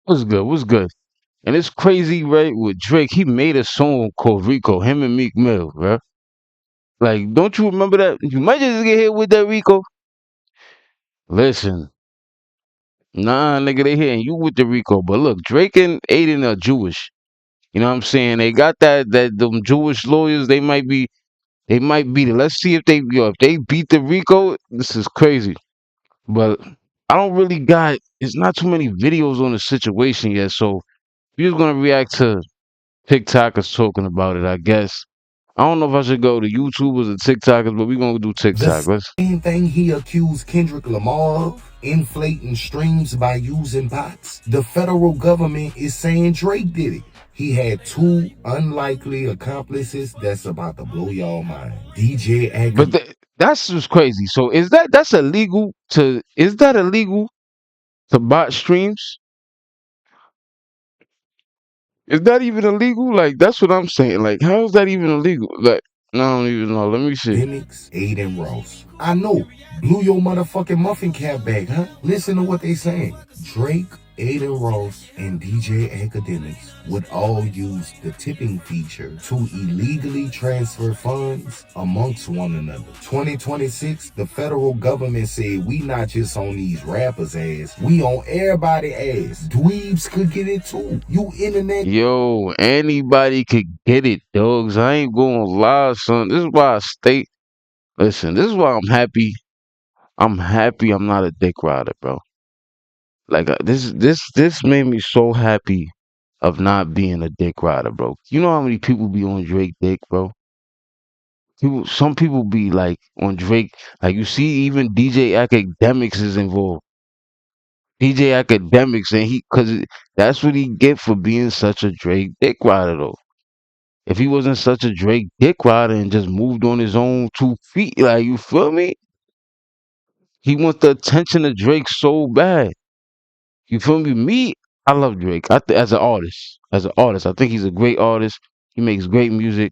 What's good? What's good? And it's crazy, right? With Drake, he made a song called Rico, him and Meek Mill, right? Like, don't you remember that? You might just get hit with that Rico. Listen, nah, nigga, they hitting you with the Rico. But look, Drake and Aiden are Jewish. You know what I'm saying? They got that them Jewish lawyers. They might beat it. Let's see if they beat the Rico. This is crazy. But I don't really got. It's not too many videos on the situation yet. So we're just gonna react to TikTokers talking about it, I guess. I don't know if I should go to YouTubers or TikTokers, but we're gonna do TikTok. The Let's same thing he accused Kendrick Lamar of, inflating streams by using bots. The federal government is saying Drake did it. He had two unlikely accomplices that's about to blow y'all mind. DJ but Akademiks that's just crazy. So that's illegal to is that illegal to bot streams? Is that even illegal? Like that's what I'm saying. Like how is that even illegal? Like I don't even know. Let me see. Adin Ross. I know, blew your motherfucking muffin cap back, huh? Listen to what they saying. Drake, Adin Ross, and DJ Akademiks would all use the tipping feature to illegally transfer funds amongst one another. 2026, the federal government said we not just on these rappers' ass, we on everybody ass. Dweebs could get it too. You internet. Yo, anybody could get it, dogs. I ain't gonna lie, son. This is why I stay. Listen, this is why I'm happy. I'm happy I'm not a dick rider, bro. Like this made me so happy of not being a dick rider, bro. You know how many people be on Drake dick, bro? Some people be like on Drake. Like you see, even DJ Academics is involved. DJ Academics, and that's what he get for being such a Drake dick rider, though. If he wasn't such a Drake dick rider and just moved on his own 2 feet, like you feel me, he wants the attention of Drake so bad. You feel me? Me, I love Drake. As an artist, I think he's a great artist. He makes great music.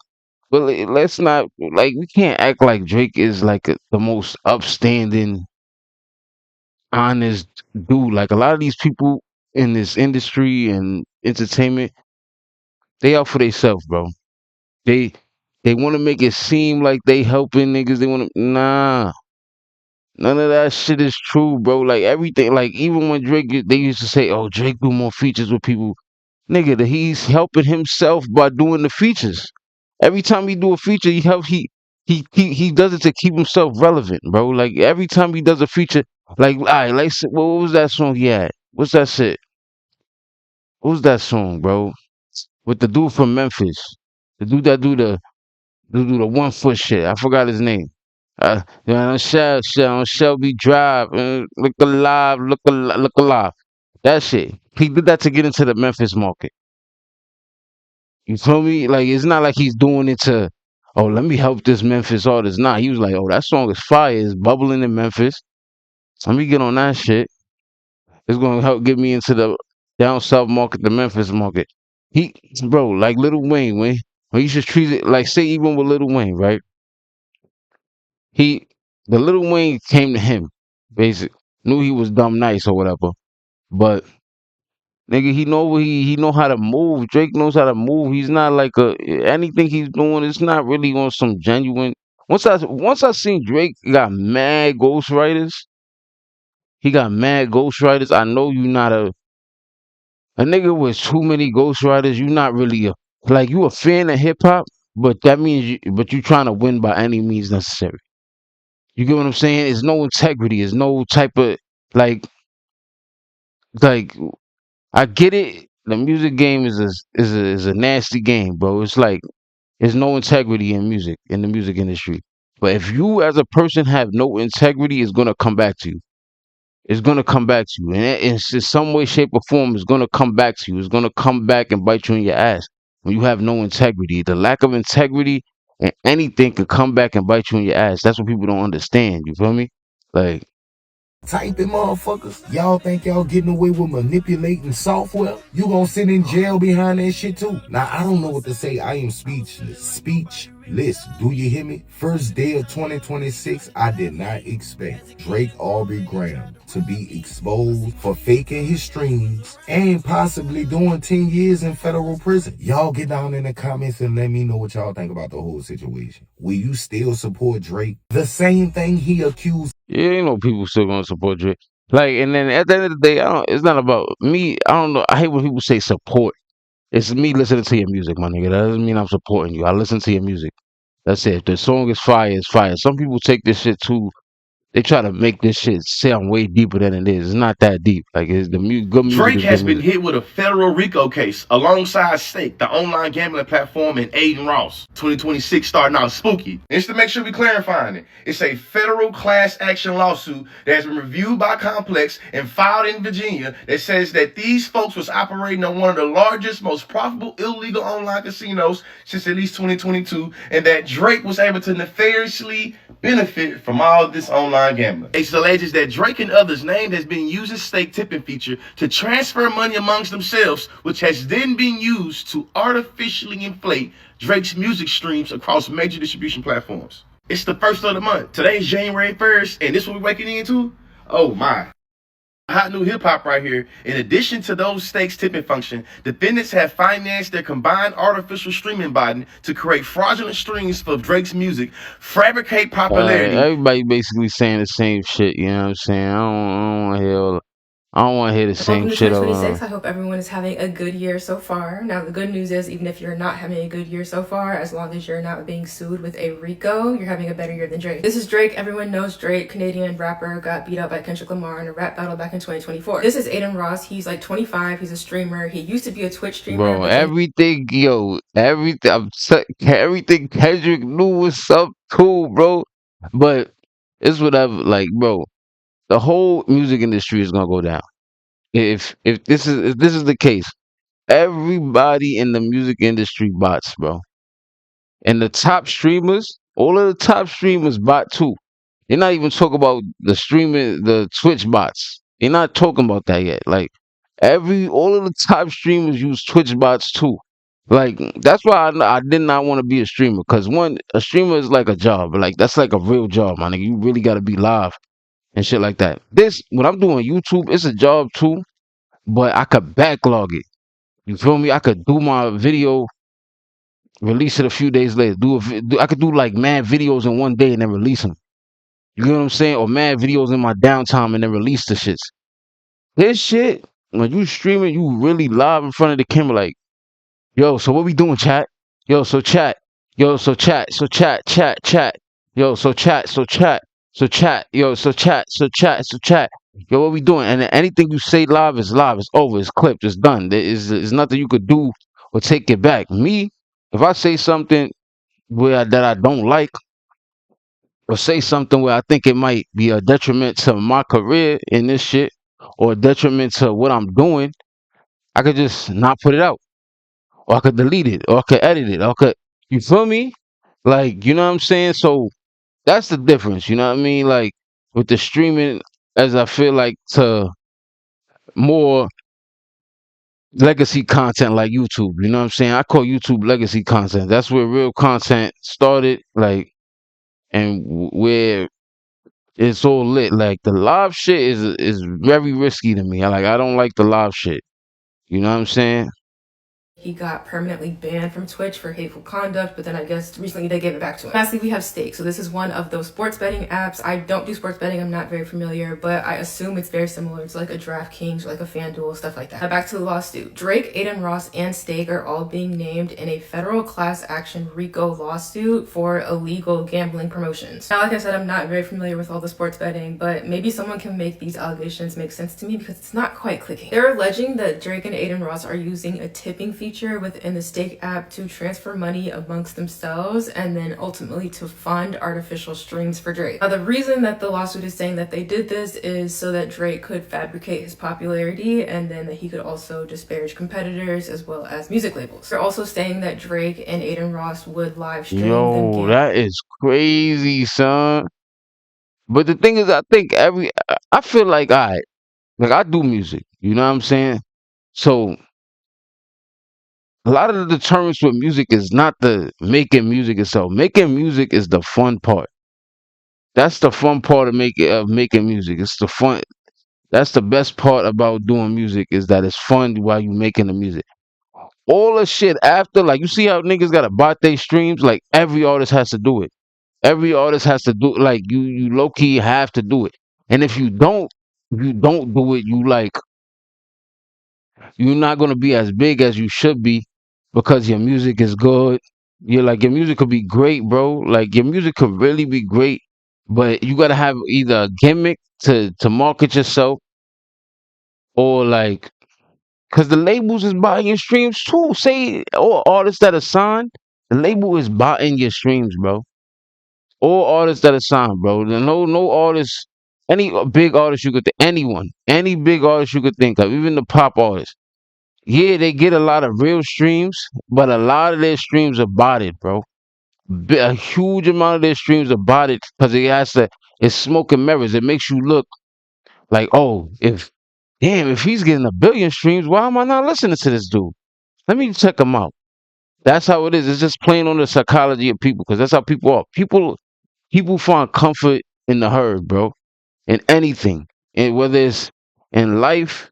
But let's not like we can't act like Drake is like the most upstanding, honest dude. Like a lot of these people in this industry and entertainment, they out for themselves, bro. They they want to make it seem like they helping niggas. They want to none of that shit is true, bro. Like everything, like even when they used to say, "Oh, Drake do more features with people." Nigga, that he's helping himself by doing the features. Every time he do a feature, he does it to keep himself relevant, bro. Like every time he does a feature, like all right, like what was that song he had? What's that shit? What was that song, bro? With the dude from Memphis, the dude that do the 1 foot shit. I forgot his name. On Shelby Drive, look alive. That shit. He did that to get into the Memphis market. You feel me? Like it's not like he's doing it to, oh, let me help this Memphis artist. Nah, he was like, oh, that song is fire. It's bubbling in Memphis. Let me get on that shit. It's gonna help get me into the down south market, the Memphis market. He, bro, like Little Wayne, when you should treat it like, say, even with Little Wayne, right? He, the Little Wayne came to him, basic, knew he was dumb nice or whatever, but nigga, he know how to move. Drake knows how to move. He's not like anything he's doing. It's not really on some genuine. Once I seen Drake got mad ghostwriters. He got mad ghostwriters. I know you not a nigga with too many ghostwriters. You not really like you a fan of hip hop, but that means but you trying to win by any means necessary. You get what I'm saying? There's no integrity. There's no type of like like I get it. The music game is a nasty game, bro. It's like there's no integrity in music in the music industry. But if you as a person have no integrity, it's gonna come back to you. It's gonna come back to you, and it's in some way, shape, or form. It's gonna come back to you. It's gonna come back and bite you in your ass when you have no integrity. The lack of integrity and anything could come back and bite you in your ass. That's what people don't understand. You feel me? Like typing motherfuckers. Y'all think y'all getting away with manipulating software? You gonna sit in jail behind that shit too. Now I don't know what to say. I am speechless. Speechless. Do you hear me? First day of 2026, I did not expect Drake Aubrey Graham to be exposed for faking his streams and possibly doing 10 years in federal prison. Y'all get down in the comments and let me know what y'all think about the whole situation. Will you still support Drake? The same thing he accused. Yeah, you know people still gonna support Drake. Like, and then at the end of the day, I don't. It's not about me. I don't know. I hate when people say support. It's me listening to your music, my nigga. That doesn't mean I'm supporting you. I listen to your music. That's it. If the song is fire, it's fire. Some people take this shit too. They try to make this shit sound way deeper than it is. It's not that deep. Like, it's good music Drake is good has been music. hit with a federal RICO case alongside Stake, the online gambling platform, and Adin Ross. 2026 starting out spooky. And just to make sure we clarifying it, it's a federal class action lawsuit that has been reviewed by Complex and filed in Virginia that says that these folks was operating on one of the largest, most profitable illegal online casinos since at least 2022, and that Drake was able to nefariously benefit from all this online gambling. It alleges that Drake and others named has been using Stake tipping feature to transfer money amongst themselves, which has then been used to artificially inflate Drake's music streams across major distribution platforms. It's the first of the month. Today's January 1st, and this what we're waking into? Oh my. Hot new hip hop right here. In addition to those stakes tipping function, defendants have financed their combined artificial streaming bot to create fraudulent streams for Drake's music, fabricate popularity. Everybody basically saying the same shit. You know what I'm saying? I don't want to hear. I don't want to hear the same Welcome to shit. 2026. I hope everyone is having a good year so far. Now, the good news is, even if you're not having a good year so far, as long as you're not being sued with a RICO, you're having a better year than Drake. This is Drake. Everyone knows Drake, Canadian rapper, got beat up by Kendrick Lamar in a rap battle back in 2024. This is Adin Ross. He's like 25. He's a streamer. He used to be a Twitch streamer. Bro, everything, yo, everything Kendrick knew was up too, bro. But it's whatever. Like, bro, the whole music industry is gonna go down. If this is the case, everybody in the music industry bots, bro. And the top streamers, all of the top streamers bot too. They're not even talking about the Twitch bots. They're not talking about that yet. Like all of the top streamers use Twitch bots too. Like that's why I did not want to be a streamer. Cause one, a streamer is like a job. Like that's like a real job, man. You really got to be live and shit like that. This, when I'm doing YouTube, it's a job too. But I could backlog it. You feel me? I could do my video, release it a few days later. I could do like mad videos in one day and then release them. You know what I'm saying? Or mad videos in my downtime and then release the shits. This shit, when you streaming, you really live in front of the camera, like, yo, so what we doing, chat? Yo, so chat. Yo, so chat. So chat. Yo, so chat. So chat. So chat. Yo, so chat. So chat. So chat. Yo, what we doing? And then anything you say live is live. It's over. It's clipped. It's done. There's nothing you could do or take it back. Me, if I say something that I don't like, or say something where I think it might be a detriment to my career in this shit, or a detriment to what I'm doing, I could just not put it out, or I could delete it, or I could edit it, or I could, you feel me? Like, you know what I'm saying? So that's the difference, you know what I mean? Like with the streaming, as I feel like to more legacy content like YouTube, you know what I'm saying? I call YouTube legacy content. That's where real content started, like, and where it's all lit. Like the live shit is very risky to me. I don't like the live shit. You know what I'm saying? He got permanently banned from Twitch for hateful conduct, but then I guess recently they gave it back to him. Lastly, we have Stake. So this is one of those sports betting apps. I don't do sports betting. I'm not very familiar, but I assume it's very similar to like a DraftKings or like a FanDuel, stuff like that. Now back to the lawsuit. Drake, Adin Ross, and Stake are all being named in a federal class action RICO lawsuit for illegal gambling promotions. Now, like I said, I'm not very familiar with all the sports betting, but maybe someone can make these allegations make sense to me because it's not quite clicking. They're alleging that Drake and Adin Ross are using a tipping feature within the Stake app to transfer money amongst themselves and then ultimately to fund artificial streams for Drake. Now, the reason that the lawsuit is saying that they did this is so that Drake could fabricate his popularity and then that he could also disparage competitors as well as music labels. They're also saying that Drake and Adin Ross would live stream them Yo, that is crazy, son. But the thing is, I think I feel like like I do music. You know what I'm saying? So a lot of the deterrence with music is not the making music itself. Making music is the fun part. That's the fun part of making music. It's the fun. That's the best part about doing music is that it's fun while you making the music. All the shit after, like you see how niggas gotta bot their streams. Like every artist has to do it. Every artist has to do like you low key have to do it. And if you don't do it, you're not gonna be as big as you should be because your music is good. You're like your music could be great, bro. Like your music could really be great, but you gotta have either a gimmick to market yourself or like because the labels is buying your streams too. Say all artists that are signed, the label is buying your streams, bro. All artists that are signed, bro. No artist, any big artist you could anyone, any big artist you could think of, even the pop artists. Yeah, they get a lot of real streams, but a lot of their streams are botted, bro. A huge amount of their streams are botted because it's smoke and mirrors. It makes you look like, oh, if he's getting a billion streams, why am I not listening to this dude? Let me check him out. That's how it is. It's just playing on the psychology of people because that's how people are. People find comfort in the herd, bro, in anything, and whether it's in life,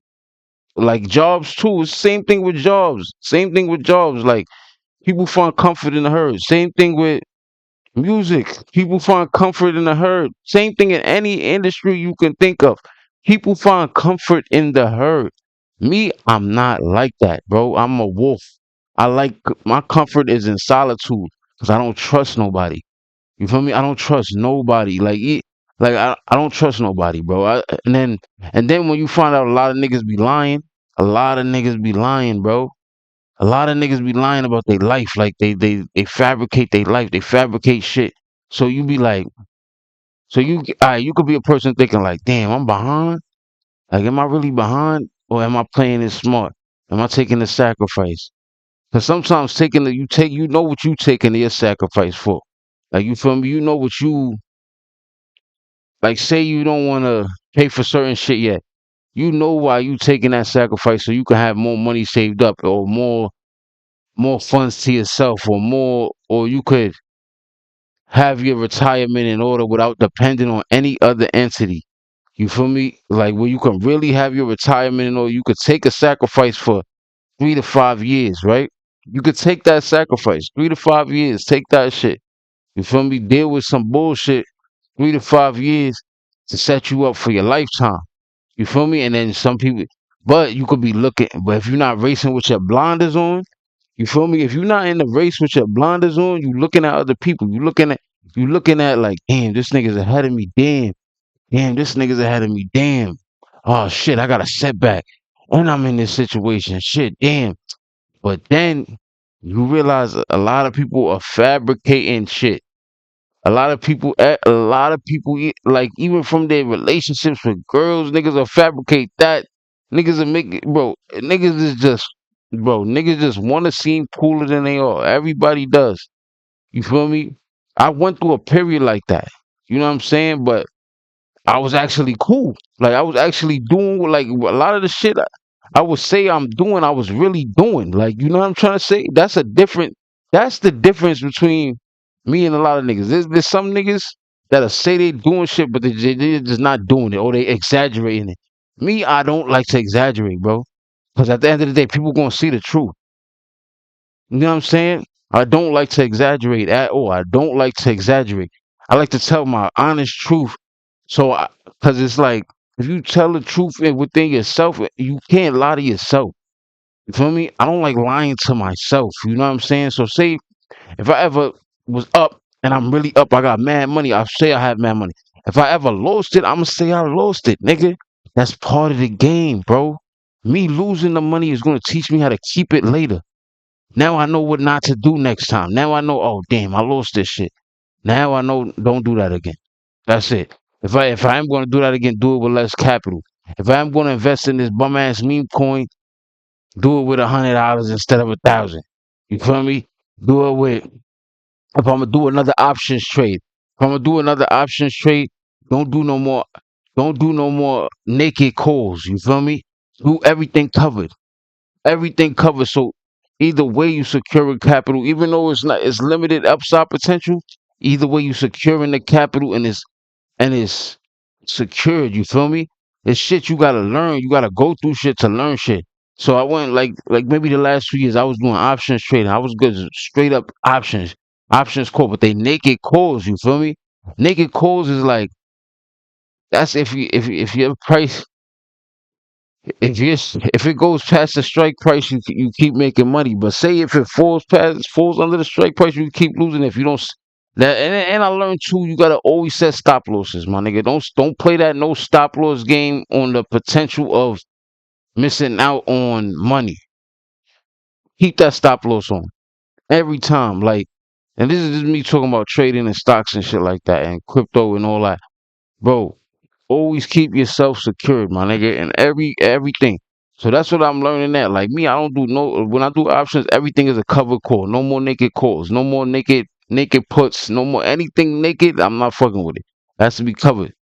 like jobs too. It's the same thing with jobs. Same thing with jobs. Like people find comfort in the herd. Same thing with music. People find comfort in the herd. Same thing in any industry you can think of. People find comfort in the herd. Me, I'm not like that, bro. I'm a wolf. I like my comfort is in solitude because I don't trust nobody. You feel me? I don't trust nobody. I don't trust nobody, bro. And then when you find out a lot of niggas be lying, a lot of niggas be lying, bro. A lot of niggas be lying about their life. Like they fabricate their life. They fabricate shit. So you be like, you could be a person thinking like, damn, I'm behind. Like, am I really behind, or am I playing it smart? Am I taking the sacrifice? Because sometimes you know what you taking your sacrifice for. Like you feel me? You know what you like. Say you don't want to pay for certain shit yet. You know why you taking that sacrifice so you can have more money saved up or more funds to yourself or you could have your retirement in order without depending on any other entity. You feel me? Like where you can really have your retirement in order, you could take a sacrifice for 3 to 5 years, right? You could take that sacrifice, 3 to 5 years, take that shit. You feel me? Deal with some bullshit 3 to 5 years to set you up for your lifetime. You feel me? And then some people, but you could be looking, but if you're not racing with your blinders on, you feel me? If you're not in the race with your blinders on, you looking at other people. You looking at like, damn, this nigga's ahead of me. Damn, this nigga's ahead of me. Damn. Oh shit, I got a setback. And I'm in this situation. Shit, damn. But then you realize a lot of people are fabricating shit. Like even from their relationships with girls, niggas will fabricate that. Niggas will make it, bro. Niggas just want to seem cooler than they are. Everybody does. You feel me? I went through a period like that. You know what I'm saying? But I was actually cool. Like I was actually doing like a lot of the shit I would say I'm doing. I was really doing. Like you know what I'm trying to say? That's the difference between me and a lot of niggas. There's some niggas that'll say they doing shit, but they're just not doing it or they exaggerating it. Me, I don't like to exaggerate, bro. Because at the end of the day, people gonna see the truth. You know what I'm saying? I don't like to exaggerate at all. I don't like to exaggerate. I like to tell my honest truth. Because it's like, if you tell the truth within yourself, you can't lie to yourself. You feel me? I don't like lying to myself. You know what I'm saying? So, say if I ever was up and I'm really up, I got mad money, I'll say I have mad money. If I ever lost it, I'm going to say I lost it, nigga. That's part of the game, bro. Me losing the money is going to teach me how to keep it later. Now I know what not to do next time. Now I know, oh damn, I lost this shit. Now I know don't do that again. That's it. If I am gonna do that again, do it with less capital. If I am gonna invest in this bum ass meme coin, do it with $100 instead of 1,000. You feel me? Do it with if I'm gonna do another options trade. If I'm gonna do another options trade, Don't do no more. Don't do no more naked calls. You feel me? Do everything covered. Everything covered. So either way you securing capital, even though it's limited upside potential. Either way you securing the capital and it's secured. You feel me? It's shit you gotta learn. You gotta go through shit to learn shit. So I went like maybe the last 2 years I was doing options trading. I was good straight up options call, but they naked calls. You feel me? Naked calls is like that's if your price if it goes past the strike price, you keep making money. But say if it falls under the strike price, you keep losing. If you don't that and I learned too, you gotta always set stop losses, my nigga. Don't play that no stop loss game on the potential of missing out on money. Keep that stop loss on every time. Like, and this is just me talking about trading and stocks and shit like that and crypto and all that. Bro, always keep yourself secured, my nigga, in everything. So that's what I'm learning that. Like me, I don't do no when I do options, everything is a cover call. No more naked calls. No more naked puts. No more anything naked. I'm not fucking with it. Has to be covered.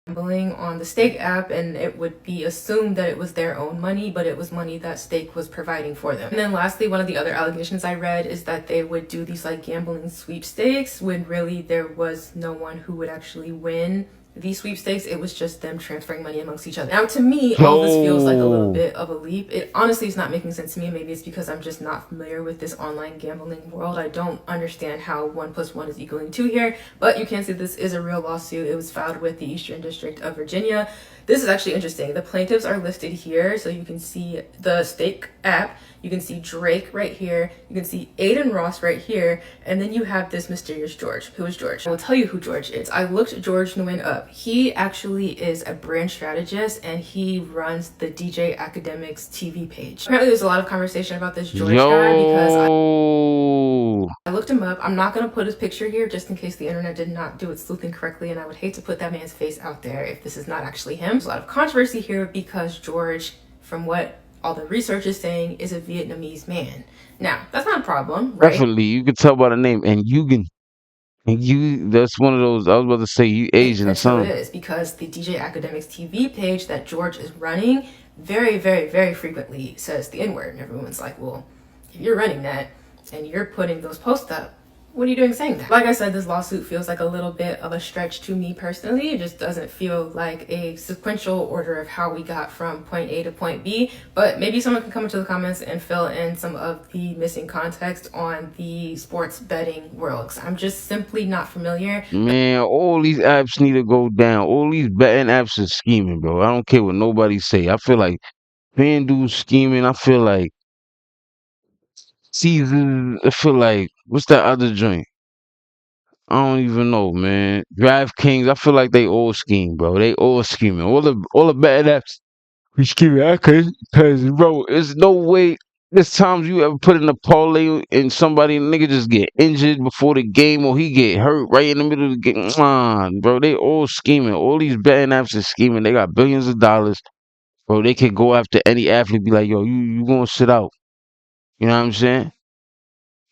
Gambling on the Stake app, and it would be assumed that it was their own money, but it was money that Stake was providing for them. And then lastly, one of the other allegations I read is that they would do these like gambling sweepstakes when really there was no one who would actually win these sweepstakes. It was just them transferring money amongst each other. Now to me, all this feels like a little bit of a leap. It honestly is not making sense to me. Maybe it's because I'm just not familiar with this online gambling world. I don't understand how 1 + 1 is equaling 2 here, but you can see this is a real lawsuit. It was filed with the Eastern District of Virginia. This is actually interesting. The plaintiffs are listed here, so you can see the Stake app. You can see Drake right here. You can see Adin Ross right here. And then you have this mysterious George. Who is George? I will tell you who George is. I looked George Nguyen up. He actually is a brand strategist and he runs the DJ Akademiks TV page. Apparently there's a lot of conversation about this George guy because I looked him up. I'm not going to put his picture here just in case the internet did not do its sleuthing correctly, and I would hate to put that man's face out there if this is not actually him. There's a lot of controversy here because George, from what all the research is saying, is a Vietnamese man. Now, that's not a problem, right? Definitely, you can tell by the name, and that's one of those. I was about to say you Asian or That's who it something. is, because the DJ Akademiks TV page that George is running very, very, very frequently says the N-word, and everyone's like, well, if you're running that and you're putting those posts up, what are you doing saying that? Like I said, this lawsuit feels like a little bit of a stretch to me personally. It just doesn't feel like a sequential order of how we got from point A to point B. But maybe someone can come into the comments and fill in some of the missing context on the sports betting world, 'cause I'm just simply not familiar. Man, all these apps need to go down. All these betting apps are scheming, bro. I don't care what nobody say. I feel like FanDuel scheming. I feel like Season. I feel like what's that other joint? I don't even know, man. DraftKings. I feel like they all scheme, bro. They all scheming. All the betting apps be scheming. Cause bro, there's no way. There's times you ever put in a parlay and somebody nigga just get injured before the game or he get hurt right in the middle of the game. Bro, they all scheming. All these betting apps are scheming. They got billions of dollars. Bro, they could go after any athlete, be like, yo, you gonna sit out. You know what I'm saying?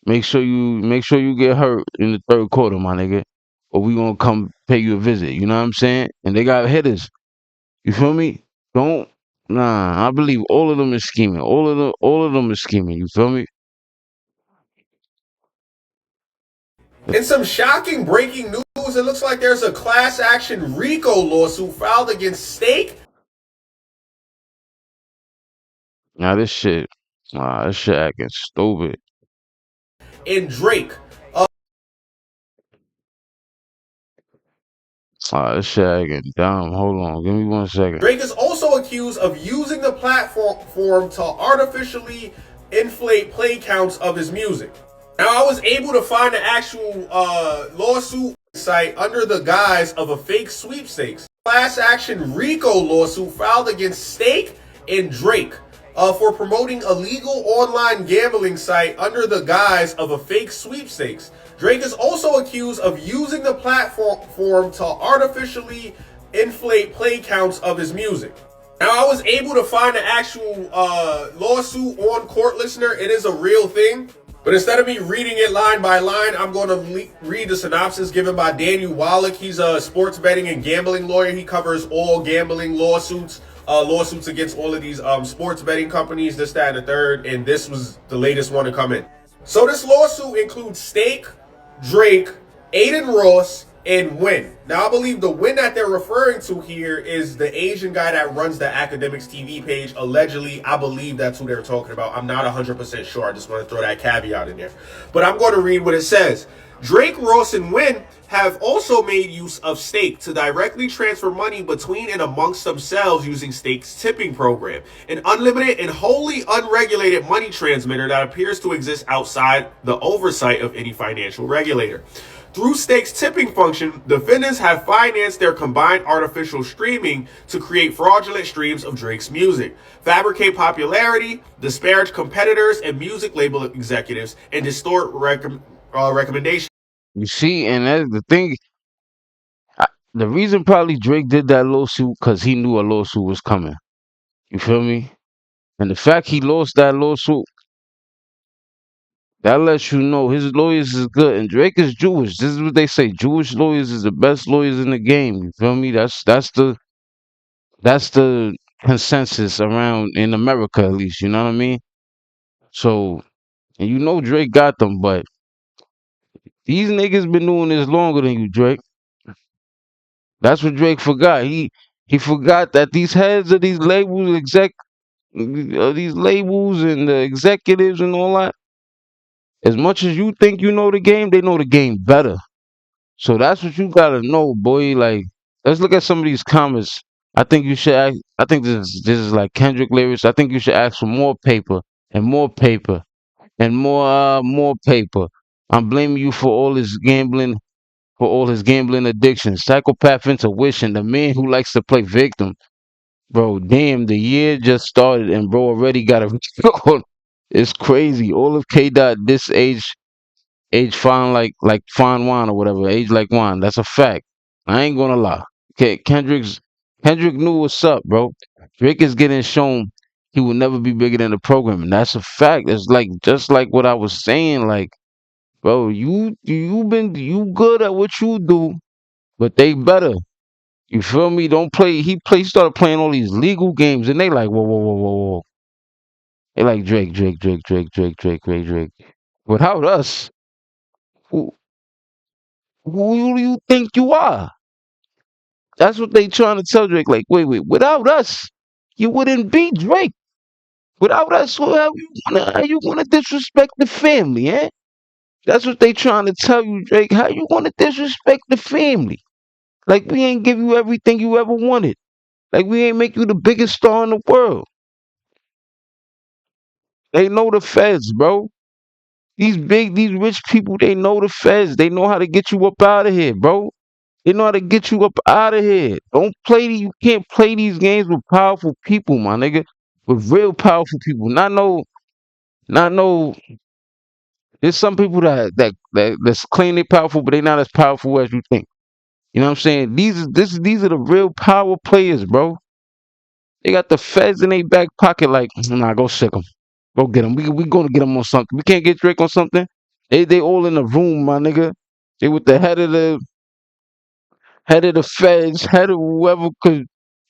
Make sure you get hurt in the third quarter, my nigga. Or we gonna come pay you a visit. You know what I'm saying? And they got hitters. You feel me? Don't I believe all of them is scheming. All of them is scheming. You feel me? In some shocking breaking news, it looks like there's a class action RICO lawsuit filed against Stake. Now this shit acting stupid. And Drake. This shit acting dumb. Hold on, give me 1 second. Drake is also accused of using the platform to artificially inflate play counts of his music. Now, I was able to find the actual lawsuit site under the guise of a fake sweepstakes. Class action RICO lawsuit filed against Stake and Drake for promoting a legal online gambling site under the guise of a fake sweepstakes. Drake is also accused of using the platform to artificially inflate play counts of his music. Now, I was able to find the actual lawsuit on Court Listener. It is a real thing. But instead of me reading it line by line, I'm going to read the synopsis given by Daniel Wallach. He's a sports betting and gambling lawyer. He covers all gambling lawsuits, lawsuits against all of these sports betting companies, this, that, and the third. And this was the latest one to come in. So this lawsuit includes Stake, Drake, Adin Ross, and Win. Now, I believe the Win that they're referring to here is the Asian guy that runs the Akademiks TV page. Allegedly, I believe that's who they're talking about. I'm not 100% sure. I just want to throw that caveat in there. But I'm going to read what it says. Drake, Ross, and Win have also made use of Stake to directly transfer money between and amongst themselves using Stake's tipping program, an unlimited and wholly unregulated money transmitter that appears to exist outside the oversight of any financial regulator. Through Stake's tipping function, defendants have financed their combined artificial streaming to create fraudulent streams of Drake's music, fabricate popularity, disparage competitors and music label executives, and distort recommendations. You see, and that's the thing. The reason probably Drake did that lawsuit because he knew a lawsuit was coming. You feel me? And the fact he lost that lawsuit, that lets you know his lawyers is good. And Drake is Jewish. This is what they say. Jewish lawyers is the best lawyers in the game. You feel me? That's the consensus around in America at least. You know what I mean? So, and you know Drake got them, but these niggas been doing this longer than you, Drake. That's what Drake forgot. He forgot that these heads of these labels, these labels and the executives and all that. As much as you think you know the game, they know the game better. So that's what you gotta know, boy. Like, let's look at some of these comments. I think you should ask. I think this is like Kendrick lyrics. I think you should ask for more paper and more paper and more paper. I'm blaming you for all his gambling addiction. Psychopath intuition. The man who likes to play victim. Bro, damn, the year just started and bro already got a record. It's crazy. All of K dot this age fine like fine wine or whatever. Age like wine. That's a fact. I ain't gonna lie. Okay, Kendrick knew what's up, bro. Drake is getting shown he will never be bigger than the program, and that's a fact. It's like just like what I was saying, like, bro, you good at what you do, but they better. You feel me? Don't play. He started playing all these legal games, and they like, whoa, whoa, whoa, whoa, whoa. They like Drake. Without us, who who do you think you are? That's what they trying to tell Drake. Like, wait. Without us, you wouldn't be Drake. Without us, how you gonna disrespect the family, eh? That's what they trying to tell you, Drake. How you gonna disrespect the family? Like we ain't give you everything you ever wanted. Like we ain't make you the biggest star in the world. They know the feds, bro. These rich people, they know the feds. They know how to get you up out of here, bro. They know how to get you up out of here. Don't play you can't play these games with powerful people, my nigga. With real powerful people. Not no there's some people that's claim they powerful, but they not as powerful as you think. You know what I'm saying? These are the real power players, bro. They got the feds in their back pocket like, nah, go sick them. Go get them. We gonna get them on something. We can't get Drake on something. They all in the room, my nigga. They with the head of the feds, head of whoever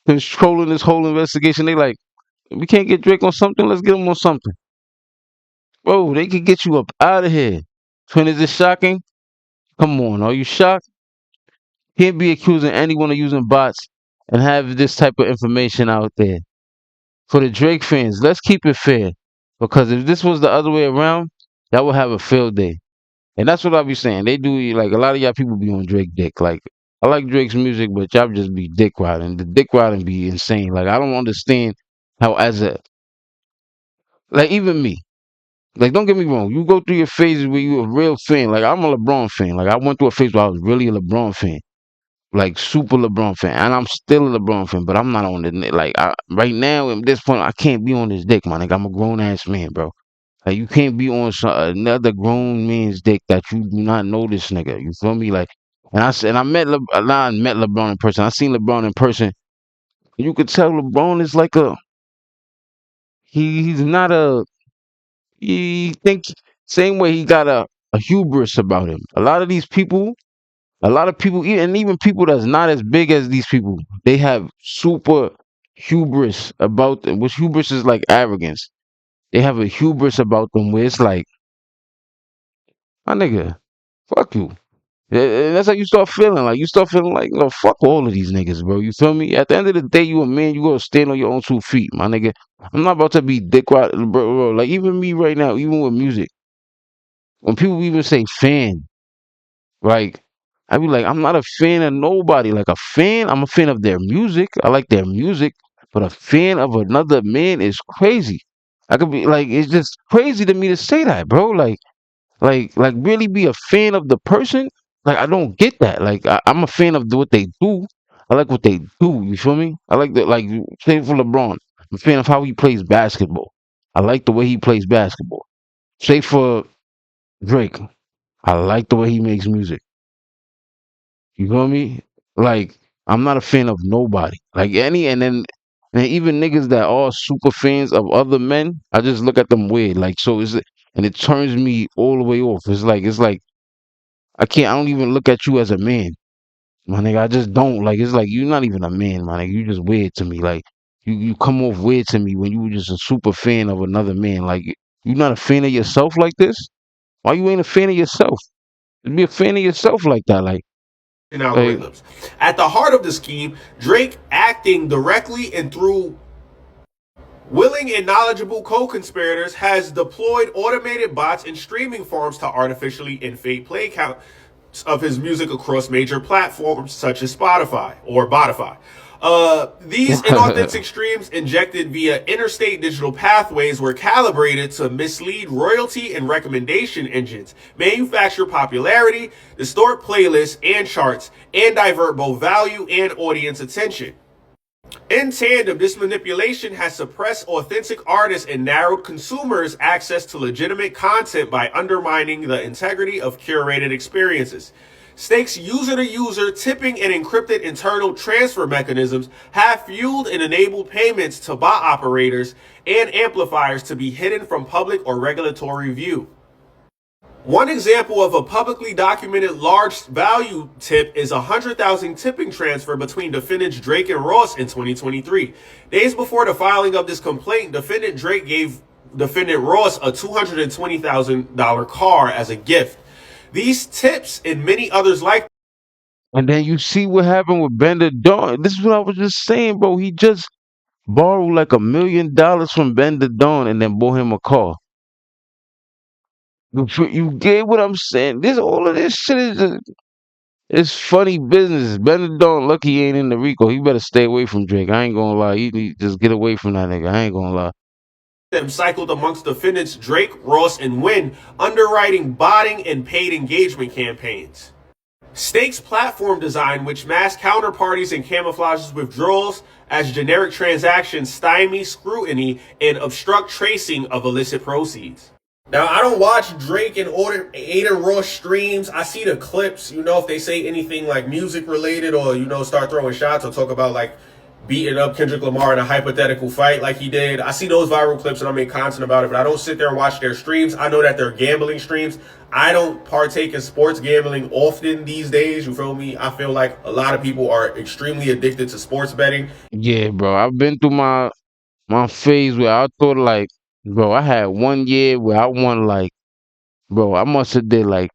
controlling this whole investigation. They like, we can't get Drake on something. Let's get him on something, bro. They could get you up out of here. Twin, is it shocking? Come on, are you shocked? Can't be accusing anyone of using bots and have this type of information out there. For the Drake fans, let's keep it fair. Because if this was the other way around, y'all would have a field day. And that's what I be saying. They do like a lot of y'all people be on Drake dick. Like I like Drake's music, but y'all just be dick riding. The dick riding be insane. Like I don't understand how as a like even me. Like don't get me wrong, you go through your phases where you a real fan. Like I'm a LeBron fan. Like I went through a phase where I was really a LeBron fan. Like super LeBron fan. And I'm still a LeBron fan, but I'm not on the like right now at this point I can't be on this dick, man. Like I'm a grown ass man, bro. Like you can't be on another grown man's dick that you do not know this nigga. You feel me? Like, and I said, and I met I met LeBron in person. I seen LeBron in person. You could tell LeBron is like he's not a he think Same way he got a hubris about him. A lot of people, and even people that's not as big as these people, they have super hubris about them. Which hubris is like arrogance. They have a hubris about them where it's like, my nigga, fuck you. And that's how you start feeling. Like you start feeling like, no, fuck all of these niggas, bro. You feel me? At the end of the day, you a man. You gotta stand on your own 2 feet, my nigga. I'm not about to be dick right, bro. Like even me right now, even with music, when people even say fan, like I be like, I'm not a fan of nobody. Like a fan, I'm a fan of their music. I like their music, but a fan of another man is crazy. I could be like, it's just crazy to me to say that, bro. Like really be a fan of the person. Like I don't get that. Like I'm a fan of what they do. I like what they do. You feel me? I like the like say for LeBron. I'm a fan of how he plays basketball. I like the way he plays basketball. Say for Drake. I like the way he makes music. You feel me? Like I'm not a fan of nobody. Like any and even niggas that are super fans of other men, I just look at them weird. Like so is it and it turns me all the way off. It's like I don't even look at you as a man. My nigga, I just don't. Like it's like you're not even a man, my nigga. You just weird to me. Like you come off weird to me when you were just a super fan of another man. Like you not a fan of yourself like this? Why you ain't a fan of yourself? Just be a fan of yourself like that. Like Algorithms. At the heart of the scheme, Drake acting directly and through willing and knowledgeable co-conspirators has deployed automated bots and streaming farms to artificially inflate play counts of his music across major platforms such as Spotify or Botify. These inauthentic streams injected via interstate digital pathways were calibrated to mislead royalty and recommendation engines, manufacture popularity, distort playlists and charts, and divert both value and audience attention. In tandem, this manipulation has suppressed authentic artists and narrowed consumers' access to legitimate content by undermining the integrity of curated experiences. Stakes user-to-user tipping and encrypted internal transfer mechanisms have fueled and enabled payments to bot operators and amplifiers to be hidden from public or regulatory view. One example of a publicly documented large value tip is a 100,000 tipping transfer between defendants Drake and Ross in 2023. Days before the filing of this complaint, defendant Drake gave defendant Ross a $220,000 car as a gift. These tips and many others like and then you see what happened with Bender Dawn. This is what I was just saying, bro. He just borrowed like $1 million from Bender Dawn and then bought him a car. You get what I'm saying? This all of this shit is just, it's funny business. Bender Dawn lucky he ain't in the Rico. He better stay away from Drake. I ain't gonna lie. He need just get away from that nigga. I ain't gonna lie. them cycled amongst defendants Drake, Ross, and Wynn, underwriting botting and paid engagement campaigns. Stakes platform design, which masks counterparties and camouflages withdrawals as generic transactions, stymie scrutiny and obstruct tracing of illicit proceeds. Now, I don't watch Drake and Adin Ross streams. I see the clips, if they say anything like music related or, start throwing shots or talk about like beating up Kendrick Lamar in a hypothetical fight like he did. I see those viral clips and I make content about it, but I don't sit there and watch their streams. I know that they're gambling streams. I don't partake in sports gambling often these days. You feel me? I feel like a lot of people are extremely addicted to sports betting. Yeah, bro. I've been through my phase where I thought like, bro, I had 1 year where I won like, bro, I must have did like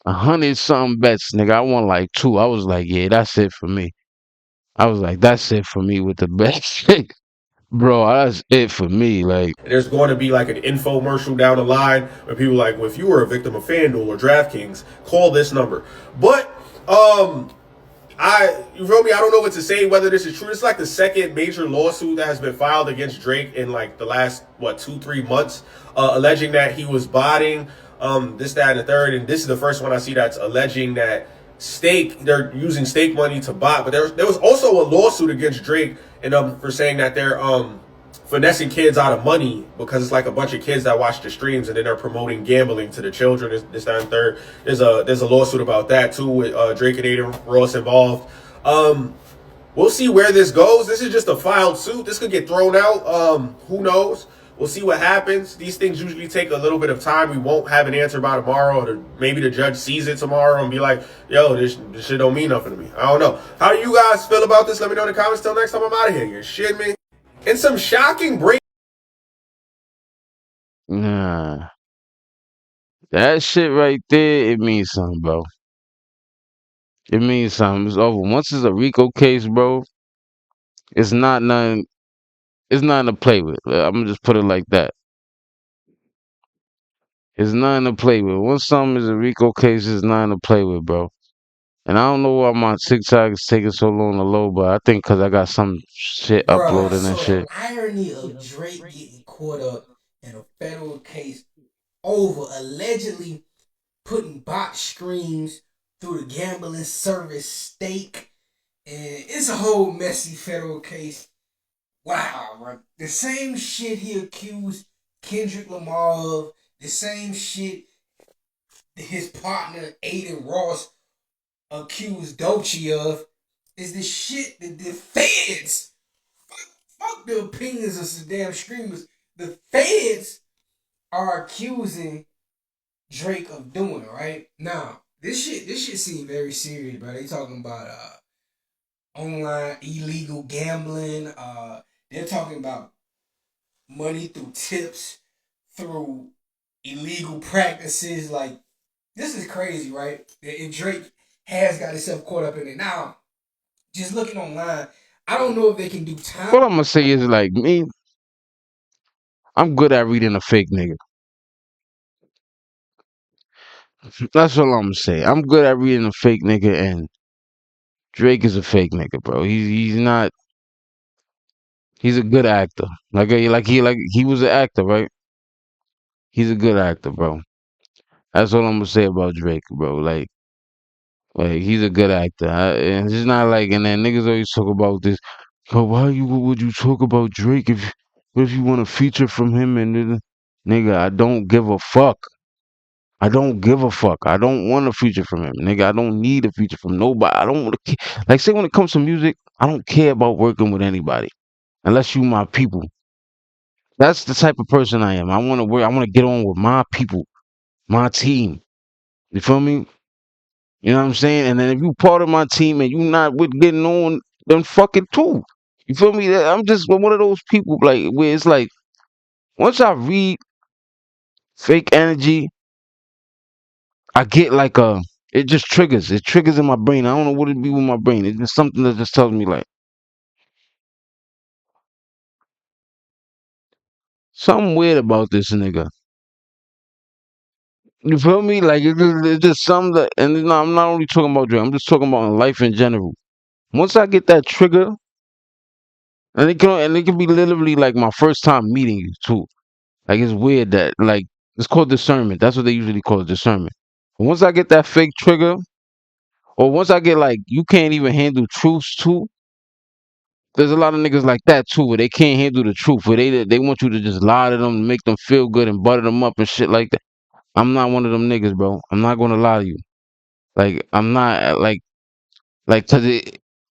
100 something bets, nigga. I won like 2. I was like, yeah, that's it for me. I was like, that's it for me with the bets. Bro, that's it for me. Like, There's going to be like an infomercial down the line where people are like, well, if you were a victim of FanDuel or DraftKings, call this number. But you feel me? I don't know what to say whether this is true. It's like the second major lawsuit that has been filed against Drake in like the last 2-3 months, alleging that he was botting this, that, and the third. And this is the first one I see that's alleging that they're using stake money to bot. But there was also a lawsuit against Drake and for saying that they're finessing kids out of money because it's like a bunch of kids that watch the streams and then they're promoting gambling to the children. This, that, and third. There's a lawsuit about that too with Drake and Adin Ross involved. We'll see where this goes. This is just a filed suit. This could get thrown out. Who knows? We'll see what happens. These things usually take a little bit of time. We won't have an answer by tomorrow, or maybe the judge sees it tomorrow and be like, yo, this shit don't mean nothing to me. I don't know. How do you guys feel about this? Let me know in the comments. Till next time, I'm out of here. You shit me. And some shocking break. Nah, that shit right there, it means something, bro. It means something. It's over. Once it's a RICO case, bro, it's not nothing. It's nothing to play with. I'm gonna just put it like that. It's nothing to play with. Once something is a RICO case, it's nothing to play with, bro. And I don't know why my TikTok is taking so long to load, but I think because I got some shit Bruh, uploading and so the shit. irony of Drake getting caught up in a federal case over allegedly putting bot streams through the gambling service stake, and it's a whole messy federal case. Wow, bro. The same shit he accused Kendrick Lamar of, the same shit his partner Adin Ross accused Doechii of, is the shit that the feds, fuck the opinions of some damn streamers, the feds are accusing Drake of doing, right? Now, this shit seems very serious, bro. They talking about online illegal gambling, they're talking about money through tips, through illegal practices. Like, this is crazy, right? And Drake has got himself caught up in it. Now, just looking online, I don't know if they can do time. What I'm gonna say is like me, I'm good at reading a fake nigga. That's all I'm gonna say. I'm good at reading a fake nigga, and Drake is a fake nigga, bro. He's not. He's a good actor. Like he was an actor, right? He's a good actor, bro. That's all I'm gonna say about Drake, bro. Like he's a good actor. And it's not like, and then niggas always talk about this. Oh, would you talk about Drake if what if you want a feature from him and nigga, I don't give a fuck. I don't give a fuck. I don't want a feature from him, nigga. I don't need a feature from nobody. I don't want to like say when it comes to music, I don't care about working with anybody unless you my people. That's the type of person I am. I want to work. I want to get on with my people, my team. You feel me? You know what I'm saying? And then if you part of my team and you not with getting on, then fuck it too. You feel me? I'm just one of those people like where it's like once I read fake energy, I get like it just triggers. It triggers in my brain. I don't know what it be with my brain. It's just something that just tells me like something weird about this nigga. You feel me? Like it's just something that, and I'm not only talking about Drake. I'm just talking about life in general. Once I get that trigger, and it can be literally like my first time meeting you too. Like it's weird that like it's called discernment. That's what they usually call it, discernment. But once I get that fake trigger, or once I get like you can't even handle truths too. There's a lot of niggas like that too, where they can't handle the truth, where they want you to just lie to them, make them feel good, and butter them up and shit like that. I'm not one of them niggas, bro. I'm not gonna lie to you. Like I'm not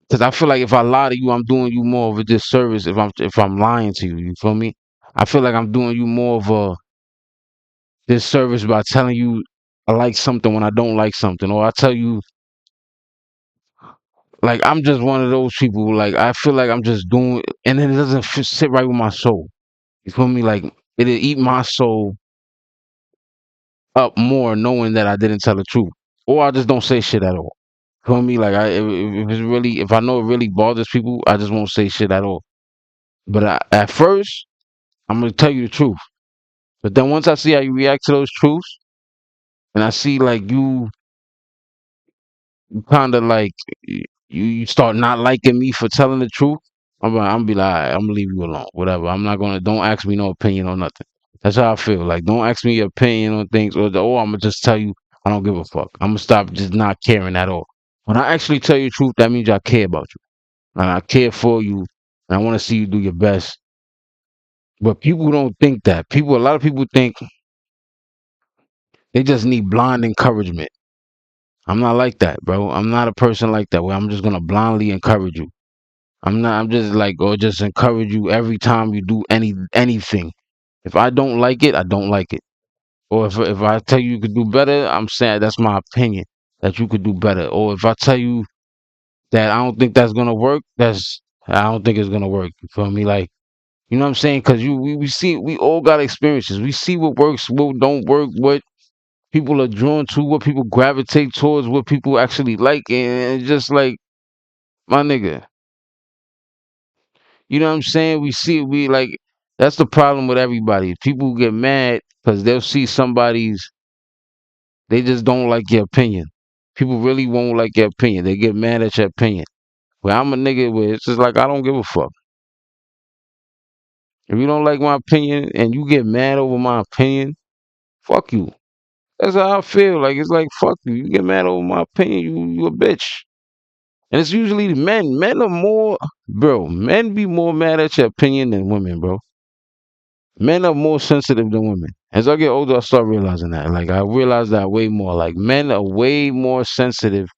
cause I feel like if I lie to you, I'm doing you more of a disservice if I'm lying to you. You feel me? I feel like I'm doing you more of a disservice by telling you I like something when I don't like something, or I tell you like I'm just one of those people. Like I feel like I'm just doing, and then it doesn't sit right with my soul. You feel me? Like it'll eat my soul up more knowing that I didn't tell the truth, or I just don't say shit at all. Feel me? Like if it's really, if I know it really bothers people, I just won't say shit at all. But at first, I'm gonna tell you the truth. But then once I see how you react to those truths, and I see like you kind of like you start not liking me for telling the truth, I'm be like, alright, I'm gonna leave you alone. Whatever. I'm not gonna. Don't ask me no opinion on nothing. That's how I feel. Like don't ask me your opinion on things, or I'm gonna just tell you I don't give a fuck. I'm gonna stop just not caring at all. When I actually tell you the truth, that means I care about you and I care for you, and I want to see you do your best. But people don't think that. A lot of people think they just need blind encouragement. I'm not like that, bro. I'm not a person like that where I'm just gonna blindly encourage you. I'm not. I'm just like, or just encourage you every time you do anything. If I don't like it, I don't like it. Or if I tell you could do better, I'm saying that's my opinion that you could do better. Or if I tell you that I don't think that's gonna work, I don't think it's gonna work. You feel me? Like, you know what I'm saying? Because we see, we all got experiences. We see what works, what don't work, what people are drawn to, what people gravitate towards, what people actually like, and it's just like, my nigga, you know what I'm saying? We see, we like, that's the problem with everybody. People get mad because they'll see somebody's, they just don't like your opinion. People really won't like your opinion. They get mad at your opinion. Well, I'm a nigga where it's just like, I don't give a fuck. If you don't like my opinion and you get mad over my opinion, fuck you. That's how I feel. Like, it's like, fuck you. You get mad over my opinion, you a bitch. And it's usually the men. Men are more, bro. Men be more mad at your opinion than women, bro. Men are more sensitive than women. As I get older, I start realizing that. Like, I realize that way more. Like, men are way more sensitive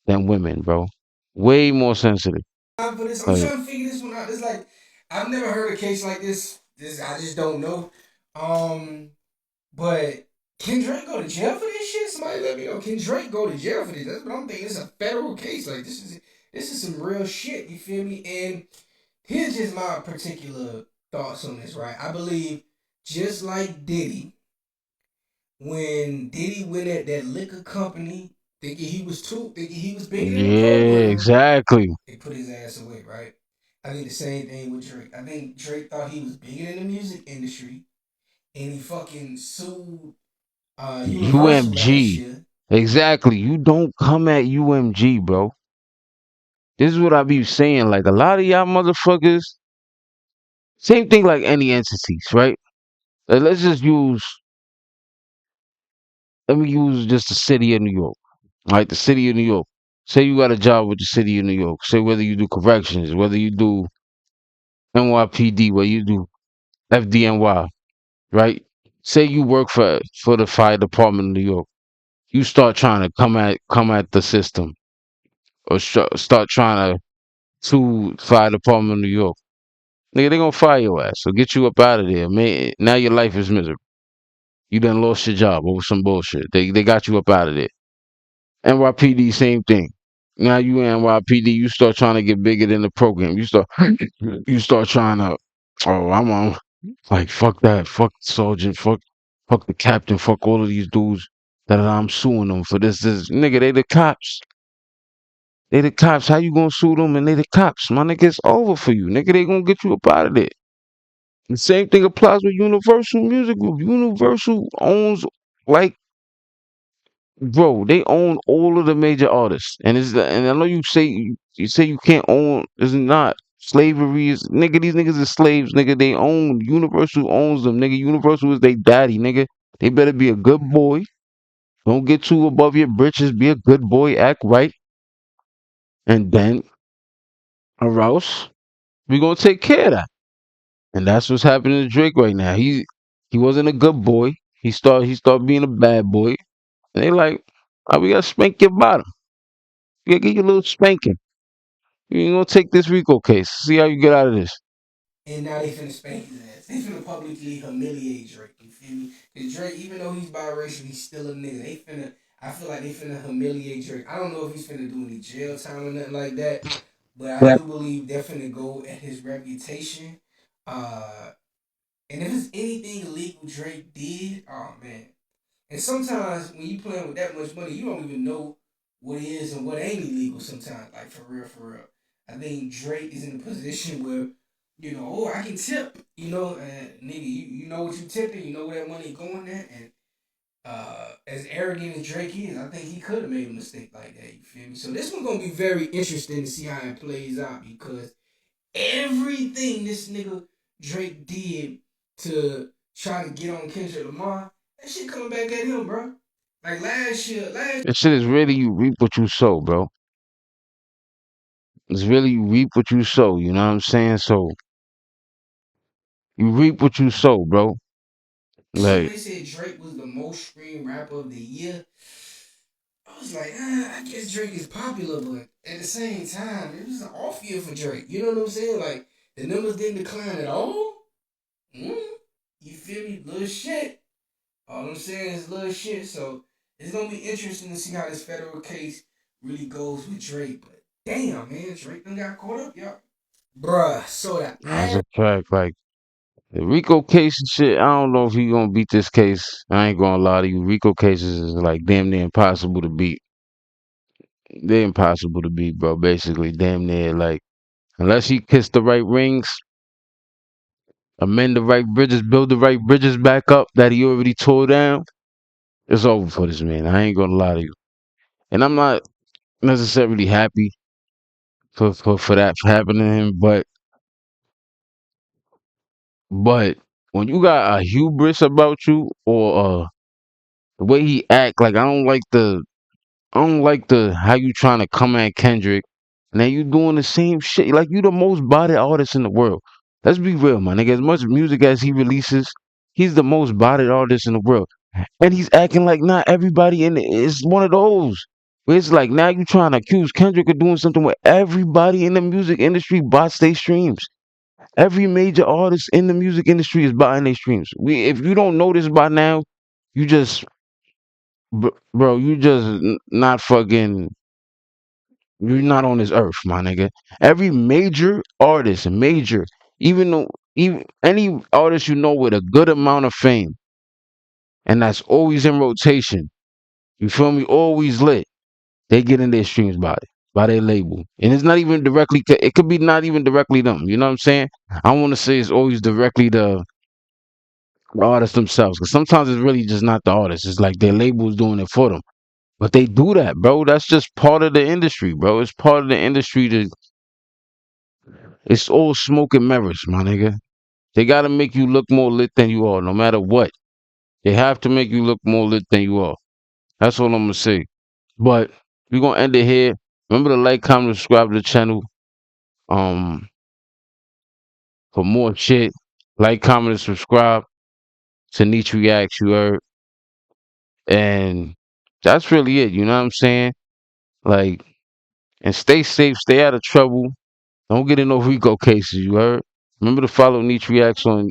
than women, bro. Way more sensitive. For this, I'm Like, trying to figure this one out. It's like I've never heard a case like this. This I just don't know. But can Drake go to jail for this shit? Somebody let me know. Can Drake go to jail for this? That's what I'm thinking. It's a federal case. Like this is some real shit. You feel me? And here's just my particular thoughts on this. Right? I believe just like Diddy, when Diddy went at that liquor company thinking he was bigger than the yeah, program, exactly. they put his ass away, right? I think the same thing with Drake. I think Drake thought he was bigger than the music industry, and he fucking sued Universal last UMG. year. Exactly. You don't come at UMG, bro. This is what I be saying. Like, a lot of y'all motherfuckers, same thing like any entities, right? Like, let me use just the city of New York. Right? The city of New York. Say you got a job with the city of New York. Say whether you do corrections, whether you do NYPD, whether you do FDNY, right? Say you work for the fire department of New York. You start trying to come at the system, or start trying to sue fire department of New York. Nigga, they gonna fire your ass. So get you up out of there, man. Now your life is miserable. You done lost your job over some bullshit. They got you up out of there. NYPD, same thing. Now you in NYPD, you start trying to get bigger than the program. You start trying to, oh, I'm on, like, fuck that, fuck the sergeant, fuck the captain, fuck all of these dudes that I'm suing them for this. Nigga, they the cops. They the cops. How you gonna sue them and they the cops? My nigga, it's over for you. Nigga, they gonna get you up out of there. The same thing applies with Universal Music Group. Universal owns, like, bro, they own all of the major artists. And I know you say you can't own, it's not. Slavery is, nigga, these niggas is slaves, nigga. They own, Universal owns them, nigga. Universal is they daddy, nigga. They better be a good boy. Don't get too above your britches. Be a good boy, act right. And then, or else, we gonna take care of that. And that's what's happening to Drake right now. He wasn't a good boy. He started being a bad boy. And they like, oh, we gotta spank your bottom. We gotta give you a little spanking. You ain't gonna take this Rico case. See how you get out of this. And now they finna spank his ass. They finna publicly humiliate Drake. You feel me? Cause Drake, even though he's biracial, he's still a nigga. I feel like they finna humiliate Drake. I don't know if he's finna do any jail time or nothing like that, but I Yeah. do believe they're finna go at his reputation. Uh, and if it's anything illegal Drake did, oh man. And sometimes when you playing with that much money, you don't even know what is and what ain't illegal sometimes. Like for real, for real. I think Drake is in a position where, oh, I can tip, nigga, you know what you tipping, you know where that money going at, and as arrogant as Drake is, I think he could have made a mistake like that. You feel me? So this one's gonna be very interesting to see how it plays out because everything this nigga Drake did to try to get on Kendrick Lamar, that shit coming back at him, bro. Like last This shit is really, you reap what you sow, bro. It's really, you reap what you sow. You know what I'm saying? So you reap what you sow, bro. shit when Like, they said Drake was the most streamed rapper of the year, I was like, I guess Drake is popular, but at the same time, it was an off year for Drake. You know what I'm saying? Like the numbers didn't decline at all. Mm? You feel me? Little shit. All I'm saying is little shit. So it's gonna be interesting to see how this federal case really goes with Drake. But damn, man, Drake done got caught up, y'all. Bruh, so the That's a fact. Like the Rico case and shit. I don't know if he gonna beat this case. I ain't gonna lie to you. Rico cases is like damn near impossible to beat. They're impossible to beat, bro. Basically, damn near like unless he kissed the right rings, amend the right bridges, build the right bridges back up that he already tore down. It's over for this man. I ain't gonna lie to you. And I'm not necessarily happy for that happening to him, but when you got a hubris about you or the way he act, like I don't like the how you trying to come at Kendrick and then you doing the same shit. Like you the most bodied artist in the world. Let's be real, my nigga. As much music as he releases, he's the most bodied artist in the world. And he's acting like not everybody in it is one of those. Where it's like now you trying to accuse Kendrick of doing something where everybody in the music industry bots their streams. Every major artist in the music industry is buying their streams. If you don't know this by now, you just, bro, you just not fucking, you're not on this earth, my nigga. Every major artist, major, even though, even any artist you know with a good amount of fame, and that's always in rotation, you feel me? Always lit. They get in their streams by their label. And it's not even directly, it could be not even directly them. You know what I'm saying? I want to say it's always directly the artists themselves. Because sometimes it's really just not the artist. It's like their label's doing it for them. But they do that, bro. That's just part of the industry, bro. It's part of the industry to. It's all smoke and mirrors, my nigga. They gotta make you look more lit than you are, no matter what. They have to make you look more lit than you are. That's all I'm gonna say. But we're gonna end it here. Remember to like, comment, subscribe to the channel. Um, for more shit. Like, comment, and subscribe to Niche Reacts, you heard. And that's really it, you know what I'm saying? Like, and stay safe, stay out of trouble. Don't get in no RICO cases, you heard? Remember to follow Niche Reacts on